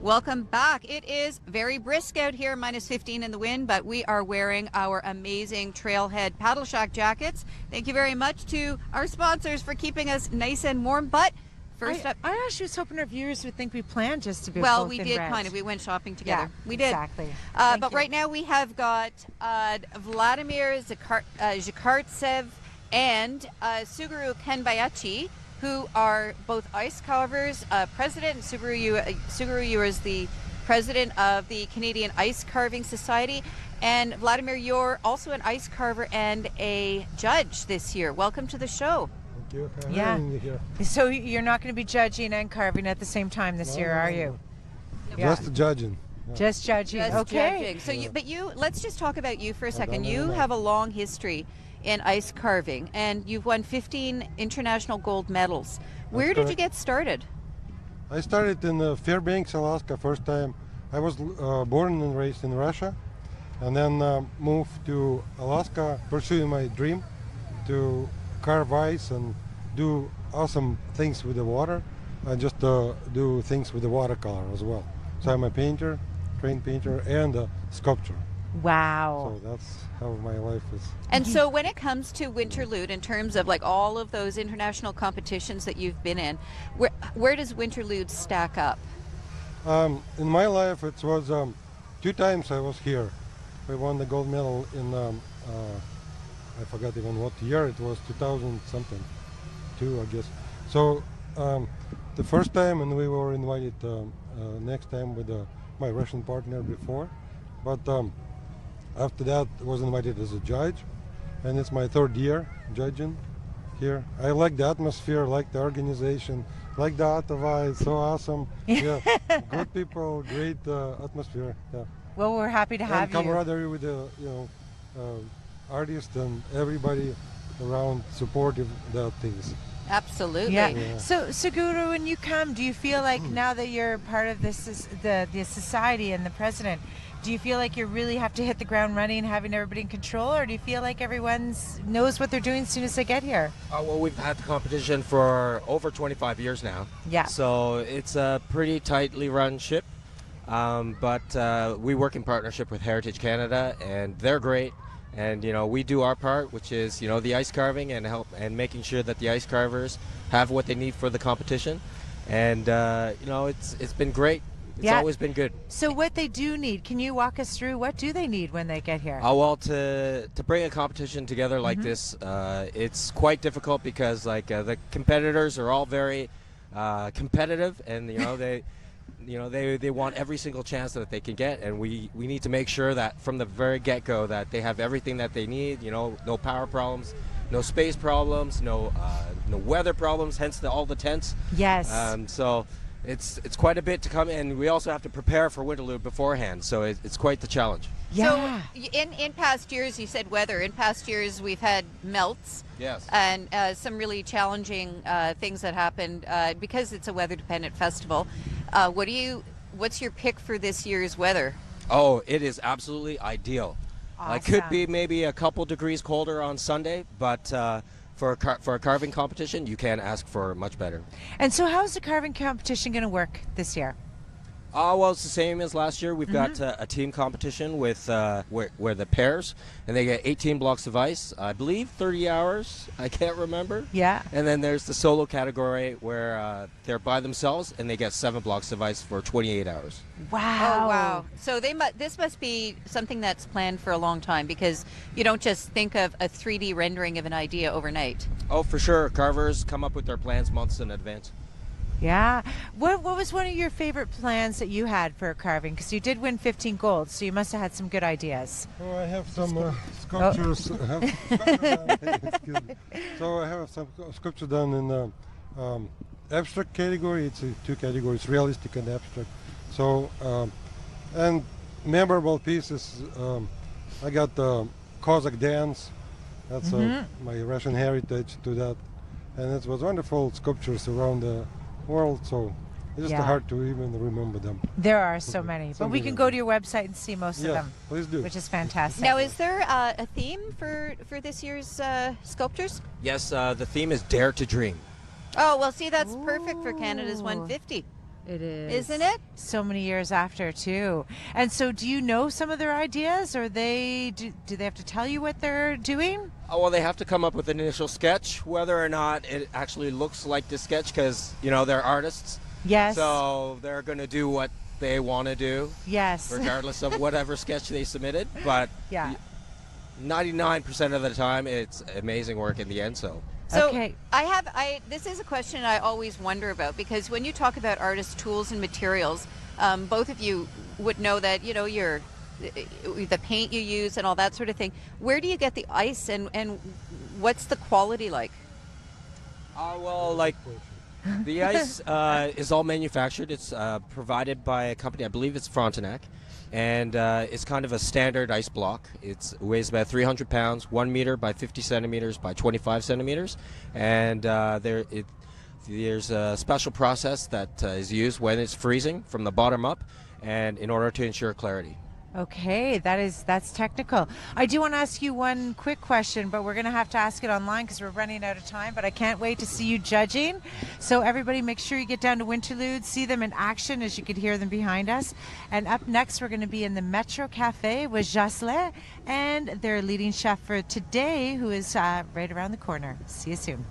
Welcome back. It is very brisk out here, -15 in the wind, but we are wearing our amazing Trailhead Paddle Shack jackets. Thank you very much to our sponsors for keeping us nice and warm. But first up, I actually was hoping our viewers would think we planned just to be well, both we in did red. kind of. We went shopping together. Yeah, we did. Exactly. But right now we have got Vladimir Zakartsev and Suguru Kenbayachi, who are both ice carvers. President Suguru, you is the president of the Canadian Ice Carving Society. And Vladimir, you're also an ice carver and a judge this year. Welcome to the show. Thank you for Yeah. having me here. So you're not going to be judging and carving at the same time this year, are you? Yeah. Just judging. Yeah. Just judging. Just Okay. judging. So let's just talk about you for a second. don't You know. have a long history in ice carving, and you've won 15 international gold medals. Where did you correct. get started? I started in Fairbanks, Alaska, first time. I was born and raised in Russia, and then moved to Alaska, pursuing my dream to carve ice and do awesome things with the water, and just do things with the watercolor as well. So I'm a painter, trained painter, and a sculptor. Wow. So that's how my life is. And so when it comes to Winterlude, in terms of like all of those international competitions that you've been in, where does Winterlude stack up? In my life, it was 2 times I was here. We won the gold medal in, I forgot even what year it was, 2000 something, 2 I guess. So the first time, and we were invited next time with my Russian partner before, but after that I was invited as a judge, and it's my 3rd year judging here. I like the atmosphere, like the organization, like the Ottawa. It's so awesome. Yeah, good people, great atmosphere. Yeah, Well, we're happy to and have you. camaraderie with the artists and everybody around supportive the things. Absolutely. Yeah. Yeah. So, Suguru, when you come, do you feel like now that you're part of this, the society and the president, do you feel like you really have to hit the ground running, having everybody in control, or do you feel like everyone knows what they're doing as soon as they get here? Well, we've had the competition for over 25 years now. Yeah. So it's a pretty tightly run ship, but we work in partnership with Heritage Canada, and they're great. And we do our part, which is the ice carving and making sure that the ice carvers have what they need for the competition. And it's been great. It's always been good. So what they do need, can you walk us through what do they need when they get here? Well, to bring a competition together like this, it's quite difficult because the competitors are all very competitive, and they want every single chance that they can get, and we need to make sure that from the very get-go that they have everything that they need. No power problems, no space problems, no weather problems. Hence all the tents. Yes. So it's quite a bit to come, and we also have to prepare for Winterlude beforehand. So it's quite the challenge. Yeah. So in past years, you said weather. In past years, we've had melts. Yes. And some really challenging things that happened because it's a weather-dependent festival. What's your pick for this year's weather? Oh, it is absolutely ideal. It could be maybe a couple degrees colder on Sunday, but for a carving competition, you can't ask for much better. And so how's the carving competition going to work this year? Well, it's the same as last year. We've got a team competition with where the pairs, and they get 18 blocks of ice. I believe 30 hours. I can't remember. Yeah. And then there's the solo category where they're by themselves, and they get 7 blocks of ice for 28 hours. Wow. Oh, wow. So this must be something that's planned for a long time, because you don't just think of a 3D rendering of an idea overnight. Oh, for sure. Carvers come up with their plans months in advance. Yeah. What was one of your favorite plans that you had for carving? Because you did win 15 gold, so you must have had some good ideas. Oh, I have some sculptures. Excuse me. So I have some sculpture done in the abstract category. It's 2 categories: realistic and abstract. So and memorable pieces. I got the Cossack dance. That's my Russian heritage to that, and it was wonderful sculptures around the world. So it's just hard to even remember them. There are so many, but we can go to your website and see most of them. Please do. Which is fantastic. Now, is there a theme for this year's sculptures? Yes, the theme is Dare to Dream. Oh, well, see, that's perfect for Canada's 150. It is. Isn't it? So many years after, too. And so do you know some of their ideas, or do they have to tell you what they're doing? Oh, well, they have to come up with an initial sketch, whether or not it actually looks like the sketch, because, you know, they're artists. Yes. So they're going to do what they want to do, Yes. regardless of whatever sketch they submitted. But Yeah. 99% of the time, it's amazing work in the end. So So Okay. this is a question I always wonder about, because when you talk about artist tools and materials, both of you would know that, you know, the paint you use and all that sort of thing. Where do you get the ice, and what's the quality like? well, like the ice is all manufactured. It's provided by a company, I believe it's Frontenac, and it's kind of a standard ice block. It weighs about 300 pounds, 1 meter by 50 centimeters by 25 centimeters, and there's a special process that is used when it's freezing from the bottom up, and in order to ensure clarity. Okay, that's technical. I do want to ask you one quick question, but we're going to have to ask it online because we're running out of time, but I can't wait to see you judging. So everybody make sure you get down to Winterlude, see them in action, as you could hear them behind us. And up next, we're going to be in the Metro Cafe with Jocelyn and their leading chef for today, who is right around the corner. See you soon.